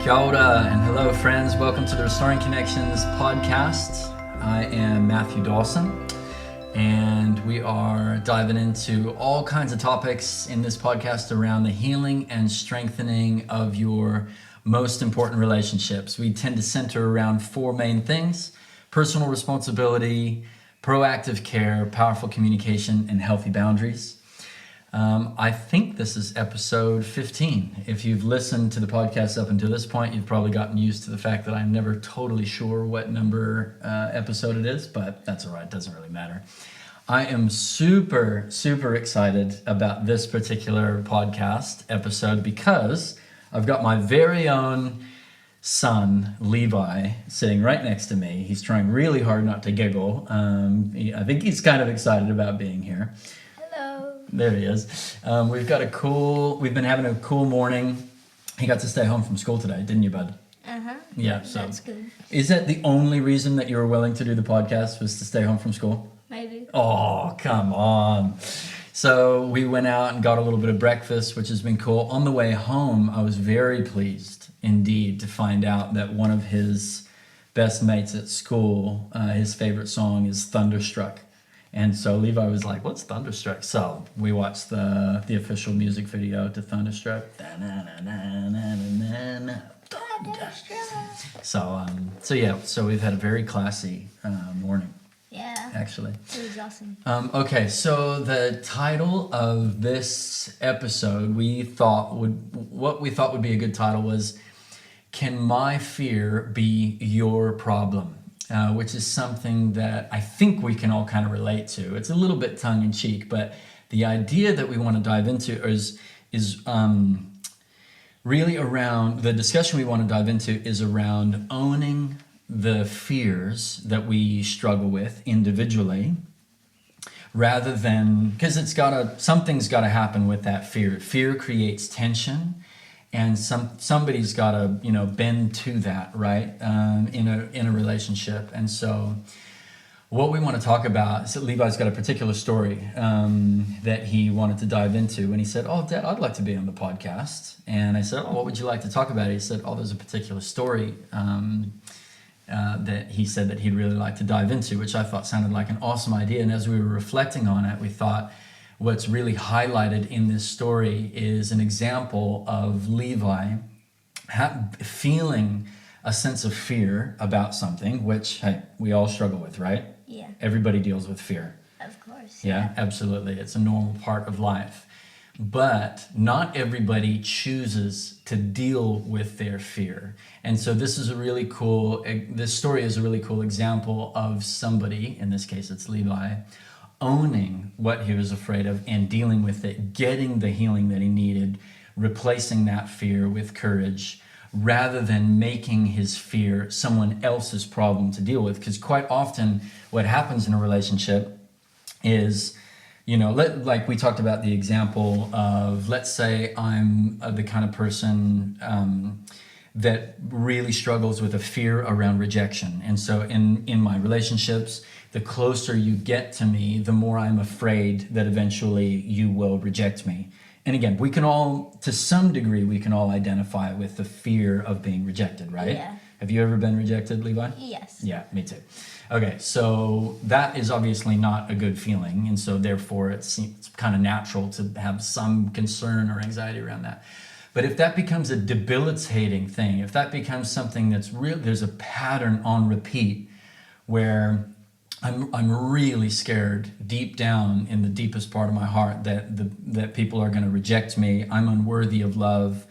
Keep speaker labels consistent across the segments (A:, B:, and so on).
A: Kia ora and hello friends, welcome to the Restoring Connections podcast. I am Matthew Dawson and we are diving into all kinds of topics in this podcast around the healing and strengthening of your most important relationships. We tend to center around four main things: personal responsibility, proactive care, powerful communication, and healthy boundaries. I think this is episode 15. If you've listened to the podcast up until this point, you've probably gotten used to the fact that I'm never totally sure what number episode it is, but that's all right. It doesn't really matter. I am super excited about this particular podcast episode because I've got my very own son, Levi, sitting right next to me. He's trying really hard not to giggle. I think he's kind of excited about being here. There he is. We've been having a cool morning. He got to stay home from school today, didn't you, bud?
B: Uh-huh.
A: Yeah, so.
B: That's good.
A: Is that the only reason that you were willing to do the podcast, was to stay home from school?
B: Maybe.
A: Oh, come on. So we went out and got a little bit of breakfast, which has been cool. On the way home, I was very pleased indeed to find out that one of his best mates at school, his favorite song is Thunderstruck. And so Levi was like, "What's Thunderstruck?" So we watched the official music video to Thunderstruck. So we've had a very classy morning.
B: Yeah.
A: Actually.
B: It was awesome.
A: Okay, so the title of this episode, what we thought would be a good title was, "Can My Fear Be Your Problem?" Which is something that I think we can all kind of relate to. It's a little bit tongue-in-cheek, but the idea that we want to dive into is really around, the discussion we want to dive into is around owning the fears that we struggle with individually, rather than, because something's got to happen with that fear. Fear creates tension. And somebody's got to, bend to that, right? In a relationship. And so, what we want to talk about. So Levi's got a particular story that he wanted to dive into, and he said, "Oh, Dad, I'd like to be on the podcast." And I said, "Oh, what would you like to talk about?" He said, "Oh, there's a particular story that he said that he'd really like to dive into," which I thought sounded like an awesome idea. And as we were reflecting on it, we thought, what's really highlighted in this story is an example of Levi feeling a sense of fear about something, which, hey, we all struggle with, right?
B: Yeah.
A: Everybody deals with fear.
B: Of course.
A: Yeah, absolutely. It's a normal part of life. But not everybody chooses to deal with their fear. And so this story is a really cool example of somebody, in this case it's Levi, owning what he was afraid of and dealing with it, getting the healing that he needed, replacing that fear with courage, rather than making his fear someone else's problem to deal with. Because quite often what happens in a relationship is, like we talked about the example of, let's say I'm the kind of person that really struggles with a fear around rejection. And so in my relationships, the closer you get to me, the more I'm afraid that eventually you will reject me. And again, to some degree, we can all identify with the fear of being rejected, right?
B: Yeah.
A: Have you ever been rejected, Levi?
B: Yes.
A: Yeah, me too. Okay, so that is obviously not a good feeling. And so therefore, it's kind of natural to have some concern or anxiety around that. But if that becomes a debilitating thing, if that becomes something that's real, there's a pattern on repeat where I'm really scared deep down in the deepest part of my heart that people are going to reject me. I'm unworthy of love,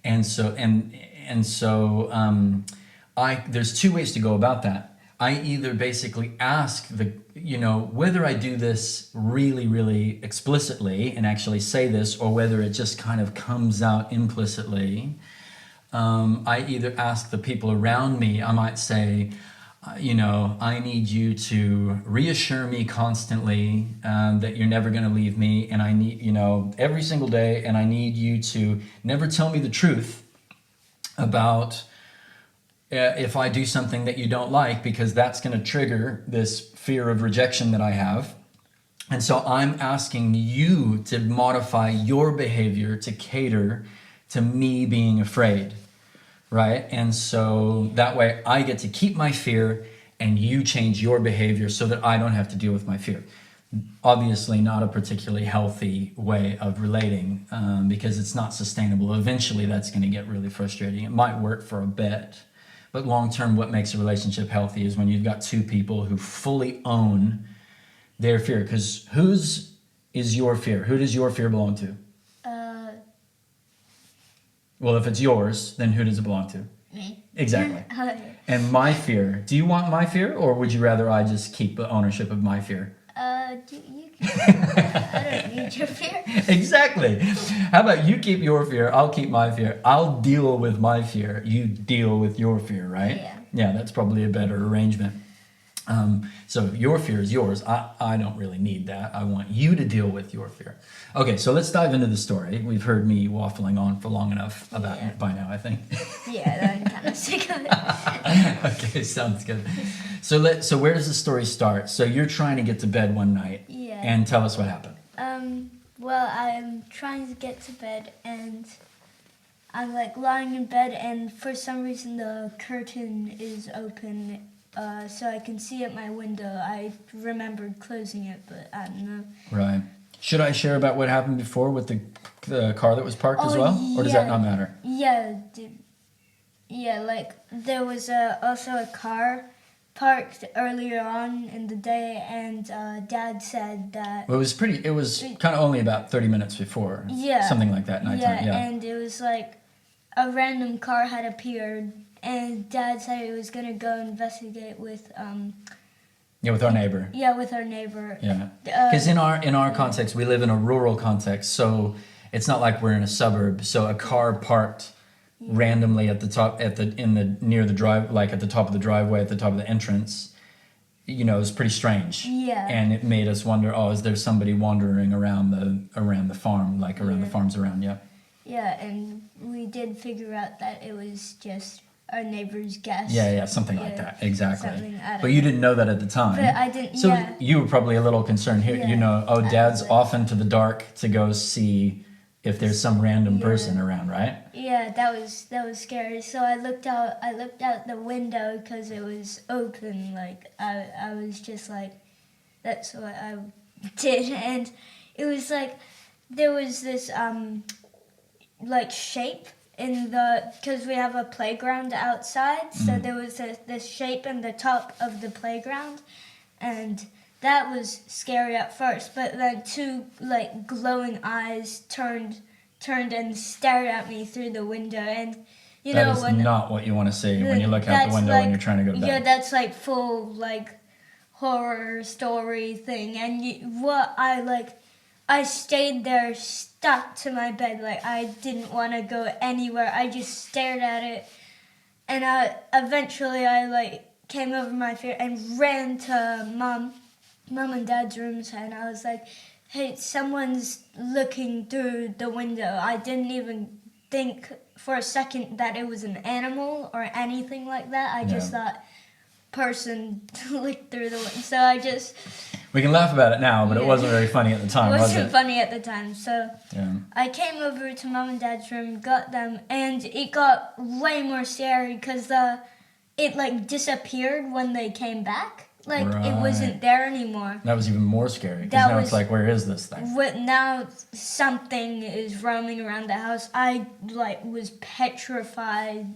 A: and so there's two ways to go about that. I either basically ask whether I do this really explicitly and actually say this, or whether it just kind of comes out implicitly. I either ask the people around me. I might say, I need you to reassure me constantly that you're never going to leave me, and I need, every single day, and I need you to never tell me the truth about if I do something that you don't like, because that's going to trigger this fear of rejection that I have. And so I'm asking you to modify your behavior to cater to me being afraid, right? And so that way I get to keep my fear and you change your behavior so that I don't have to deal with my fear. Obviously not a particularly healthy way of relating, because it's not sustainable. Eventually that's going to get really frustrating. It might work for a bit, but long term what makes a relationship healthy is when you've got two people who fully own their fear. Because whose is your fear? Who does your fear belong to? Well, if it's yours, then who does it belong to?
B: Me.
A: Exactly. And my fear, do you want my fear, or would you rather I just keep the ownership of my fear?
B: You can. I don't need your fear.
A: Exactly. How about you keep your fear, I'll keep my fear. I'll deal with my fear, you deal with your fear, right?
B: Yeah.
A: Yeah, that's probably a better arrangement. So your fear is yours. I don't really need that. I want you to deal with your fear. Okay, so let's dive into the story. We've heard me waffling on for long enough about it by now, I think.
B: Yeah, I'm kind of sick of it.
A: Okay, sounds good. So where does the story start? So you're trying to get to bed one night.
B: Yeah.
A: And tell us what happened.
B: Well, I'm trying to get to bed, and I'm like lying in bed, and for some reason the curtain is open, so I can see at my window. I remembered closing it, but I don't know.
A: Right. Should I share about what happened before with the car that was parked as well? Or does that not matter?
B: Yeah, like there was also a car parked earlier on in the day, and Dad said that...
A: Well, it was kind of only about 30 minutes before.
B: Yeah.
A: Something like that, nighttime. Yeah,
B: and it was like a random car had appeared, and Dad said he was going to go investigate with...
A: Yeah, with our neighbor.
B: Yeah, with our neighbor.
A: Yeah, because in our context, we live in a rural context, so it's not like we're in a suburb. So a car parked randomly at the top, near the drive, like at the top of the driveway, at the top of the entrance, is pretty strange.
B: Yeah.
A: And it made us wonder, is there somebody wandering around the farm, like around the farms around? Yeah.
B: Yeah, and we did figure out that it was just our neighbor's guest.
A: Yeah, something like that. Exactly.
B: I
A: But you didn't know that at the time.
B: But I didn't.
A: So you were probably a little concerned here.
B: Yeah.
A: Dad's off into the dark to go see if there's some random person around, right?
B: Yeah, that was scary. So I looked out the window because it was open. Like I was just like, that's what I did, and it was like there was this like shape in because we have a playground outside, so there was this shape in the top of the playground, and that was scary at first, but then two like glowing eyes turned and stared at me through the window, and
A: that is not what you want to see when you look out the window when you're trying to go to bed.
B: Yeah, that's like full like horror story thing, and I stayed there stuck to my bed, like I didn't want to go anywhere. I just stared at it, and eventually I like came over my fear and ran to mom and dad's rooms, and I was like, hey, someone's looking through the window. I didn't even think for a second that it was an animal or anything like that. I just thought person looked through the window. So I just...
A: We can laugh about it now, but it wasn't very funny at the time, was it?
B: It wasn't funny at the time. So I came over to mom and dad's room, got them, and it got way more scary because it like disappeared when they came back. Like it wasn't there anymore.
A: That was even more scary because now it's like, where is this thing?
B: Now something is roaming around the house. I like was petrified.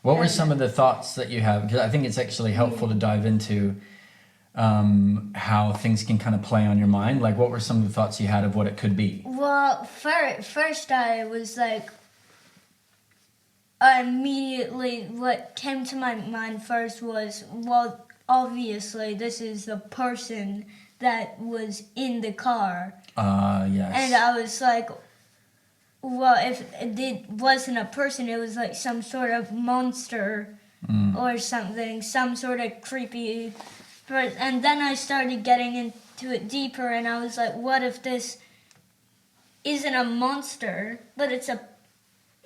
A: What were some of the thoughts that you have? Because I think it's actually helpful to dive into how things can kind of play on your mind. Like, what were some of the thoughts you had of what it could be?
B: Well, first I was like, immediately what came to my mind first was, well, obviously this is the person that was in the car.
A: Yes.
B: And I was like, well, if it wasn't a person, it was like some sort of monster or something, some sort of creepy. And then I started getting into it deeper, and I was like, what if this isn't a monster, but it's
A: like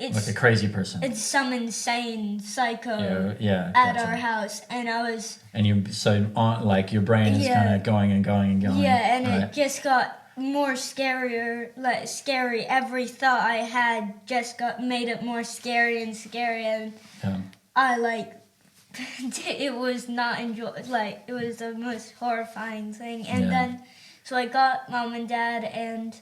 A: a crazy person.
B: It's some insane psycho
A: at
B: our house, and I was...
A: And your brain is kind of going and going and going.
B: Yeah, and it just got more scary. Every thought I had just made it more scary and scary, and I it was not it was the most horrifying thing. And then, so I got Mom and Dad, and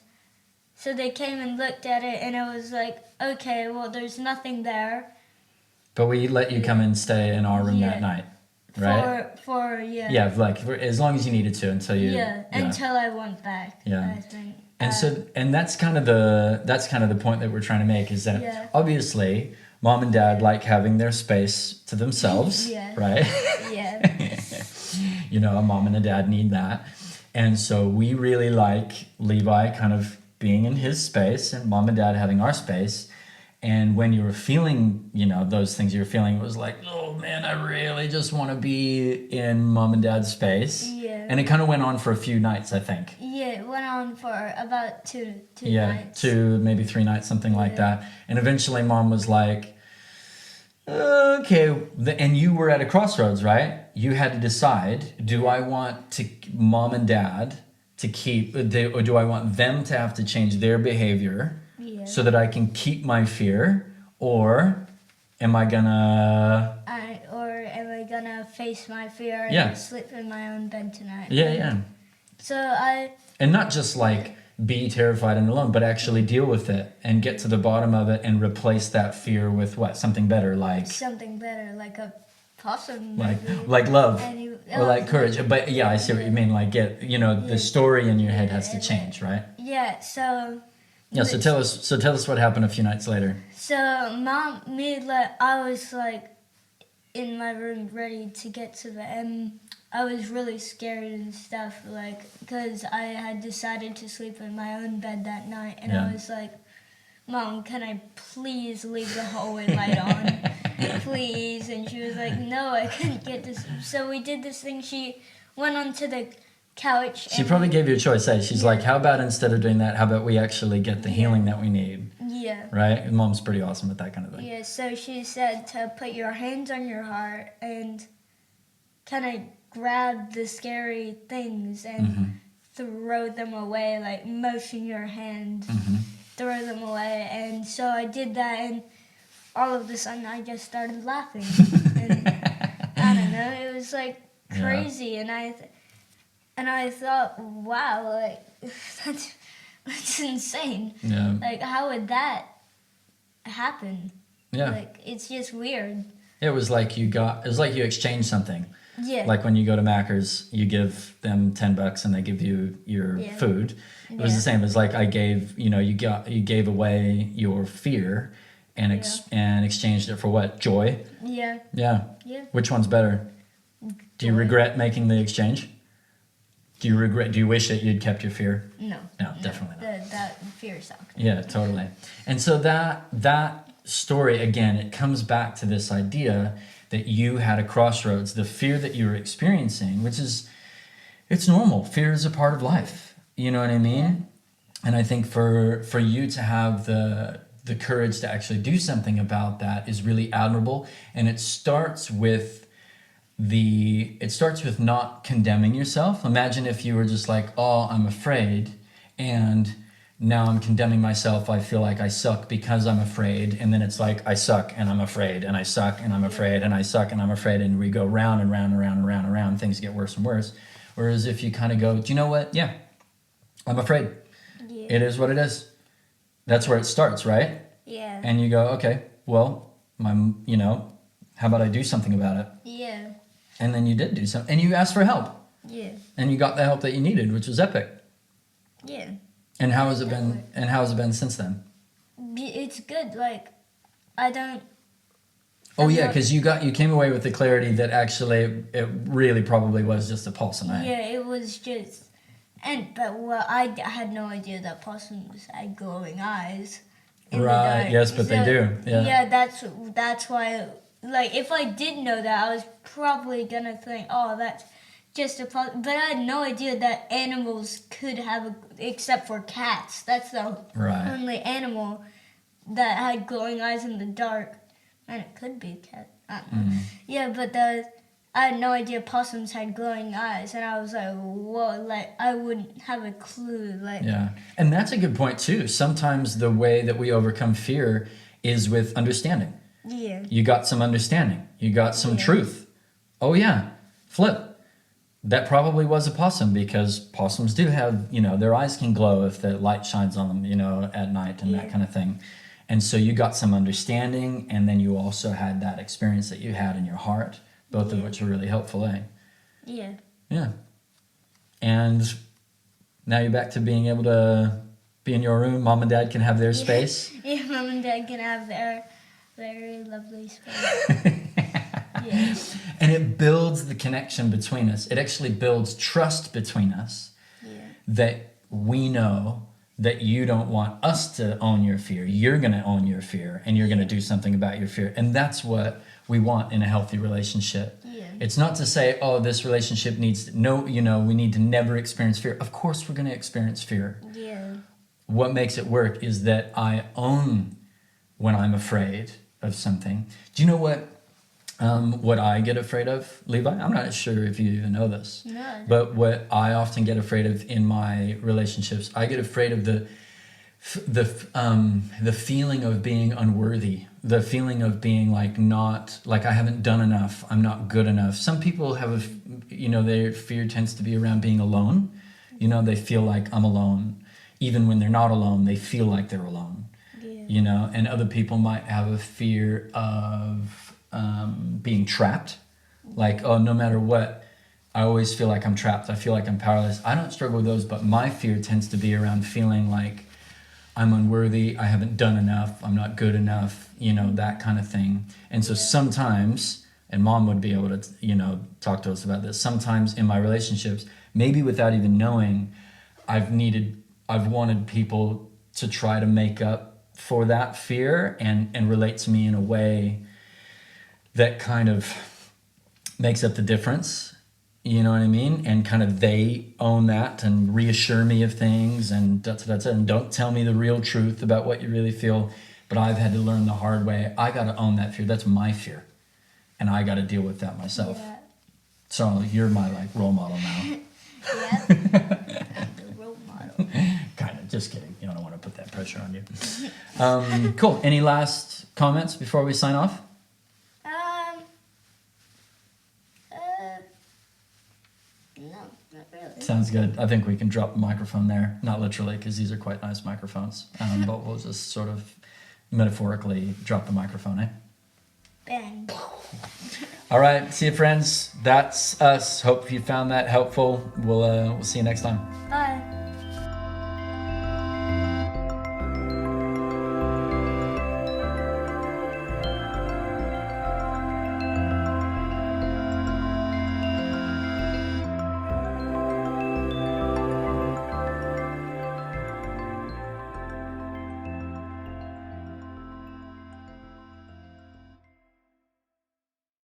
B: so they came and looked at it, and it was like, okay, well, there's nothing there.
A: But we let you come and stay in our room that night, right?
B: Yeah,
A: for as long as you needed to until you.
B: Until I went back.
A: Yeah.
B: I think.
A: And that's kind of the point that we're trying to make, is that obviously Mom and Dad like having their space to themselves, right?
B: Yeah.
A: You know, a mom and a dad need that. And so we really like Levi kind of being in his space and Mom and Dad having our space. And when you were feeling, you know, those things you were feeling, it was like, oh man, I really just want to be in Mom and Dad's space.
B: Yeah.
A: And it kind of went on for a few nights, I think.
B: Yeah, it went on for about two nights.
A: Yeah, 2, maybe 3 nights, something like that. And eventually Mom was like, okay. And you were at a crossroads, right? You had to decide, do I want Mom and Dad to keep, or do I want them to have to change their behavior so that I can keep my fear? Or am I gonna
B: face my fear and sleep in my own bed tonight?
A: Yeah. And not just like be terrified and alone, but actually deal with it and get to the bottom of it and replace that fear with what? Something better, like
B: a possum,
A: like love or like courage. But yeah, I see what you mean. Like the story in your head has to change, right?
B: Yeah. So.
A: Yeah. So tell us what happened a few nights later.
B: So I was like in my room ready to get to bed, and I was really scared and stuff, like, because I had decided to sleep in my own bed that night, and I was like, Mom, can I please leave the hallway light on? Please. And she was like, no, I couldn't get this. So we did this thing. She went onto the couch.
A: She probably gave you a choice, eh? She's like, how about instead of doing that, how about we actually get the healing that we need?
B: Yeah.
A: Right? And Mom's pretty awesome with that kind of thing.
B: Yeah, so she said to put your hands on your heart and kind of grab the scary things and throw them away, like motion your hand, throw them away. And so I did that, and all of a sudden I just started laughing. And I don't know, it was like crazy. And I thought, wow, like that's insane.
A: Yeah.
B: Like, how would that happen?
A: Yeah.
B: Like, it's just weird.
A: It was like you exchanged something.
B: Yeah.
A: Like when you go to Macca's, you give them $10 and they give you your food. It was the same. It was like you gave away your fear and exchanged it for what? Joy?
B: Yeah.
A: Yeah.
B: Yeah.
A: Which one's better? Do you regret making the exchange? Do you wish that you'd kept your fear?
B: No.
A: No, definitely not.
B: That fear sucked.
A: Yeah, totally. And so that story, again, it comes back to this idea that you had a crossroads, the fear that you were experiencing, which is, it's normal. Fear is a part of life. You know what I mean? Yeah. And I think for you to have the courage to actually do something about that is really admirable. And it starts with not condemning yourself. Imagine if you were just like, oh, I'm afraid, and now I'm condemning myself. I feel like I suck because I'm afraid. And then it's like, I suck and I'm afraid, and I suck and I'm afraid, and I suck and I'm afraid. And we go round and round and round and round and round. Things get worse and worse. Whereas if you kind of go, do you know what? Yeah, I'm afraid. Yeah. It is what it is. That's where it starts, right?
B: Yeah.
A: And you go, okay, well, how about I do something about it?
B: Yeah.
A: And then you did do something. And you asked for help.
B: Yeah.
A: And you got the help that you needed, which was epic.
B: Yeah.
A: And how has it been? And how has it been since then?
B: It's good. Like, I don't.
A: Oh yeah, because you came away with the clarity that actually it really probably was just a possum. Eh?
B: Yeah, it was just, I had no idea that possums had glowing eyes.
A: Right. Yes, but they do. Yeah.
B: Yeah, that's why. Like, if I did know that, I was probably gonna think, oh, that's just a possum. But I had no idea that animals could have, except for cats. That's the only animal that had glowing eyes in the dark. And it could be a cat. I don't know. Yeah, but I had no idea possums had glowing eyes, and I was like, whoa, like I wouldn't have a clue. Like,
A: Yeah. And that's a good point too. Sometimes the way that we overcome fear is with understanding.
B: yeah,
A: You got some understanding. You got some
B: Yeah.
A: truth. Oh yeah, flip. That probably was a possum because possums do have, their eyes can glow if the light shines on them, at night and that
B: Yeah.
A: kind of thing. And so you got some understanding, and then you also had that experience that you had in your heart, both of
B: Yeah.
A: which are really helpful, eh?
B: yeah,
A: Yeah. And now you're back to being able to be in your room. Mom and dad can have their space.
B: yeah. Mom and Dad can have their very lovely space. Yeah,
A: And it builds the connection between us. It actually builds trust between us
B: yeah,
A: that we know that you don't want us to own your fear. You're going to own your fear, and you're going to do something about your fear. And that's what we want in a healthy relationship.
B: yeah,
A: It's not to say, oh, this relationship needs we need to never experience fear. Of course we're going to experience fear.
B: yeah,
A: What makes it work is that I own when I'm afraid of something. Do you know what I get afraid of, Levi? I'm not sure if you even know this.
B: no,
A: But what I often get afraid of in my relationships, I get afraid of the feeling of being unworthy, the feeling of being like I haven't done enough, I'm not good enough. Some people have their fear tends to be around being alone. They feel like I'm alone. Even when they're not alone, they feel like they're alone.
B: yeah,
A: And other people might have a fear of being trapped. Like, oh, no matter what, I always feel like I'm trapped. I feel like I'm powerless. I don't struggle with those, but my fear tends to be around feeling like I'm unworthy, I haven't done enough, I'm not good enough, that kind of thing. And so sometimes, and Mom would be able to, talk to us about this, sometimes in my relationships, maybe without even knowing, I've wanted people to try to make up for that fear and relate to me in a way that kind of makes up the difference. You know what I mean? And kind of they own that and reassure me of things and and don't tell me the real truth about what you really feel. But I've had to learn the hard way. I got to own that fear. That's my fear. And I got to deal with that myself.
B: yeah,
A: So you're my role model now.
B: yeah. I'm the role model.
A: Kind of, just kidding. I don't want to put that pressure on you. Cool. Any last comments before we sign off?
B: No, not really.
A: Sounds good. I think we can drop the microphone there. Not literally, because these are quite nice microphones. But we'll just sort of metaphorically drop the microphone, eh?
B: Bang.
A: All right. See you, friends. That's us. Hope you found that helpful. We'll see you next time.
B: Bye.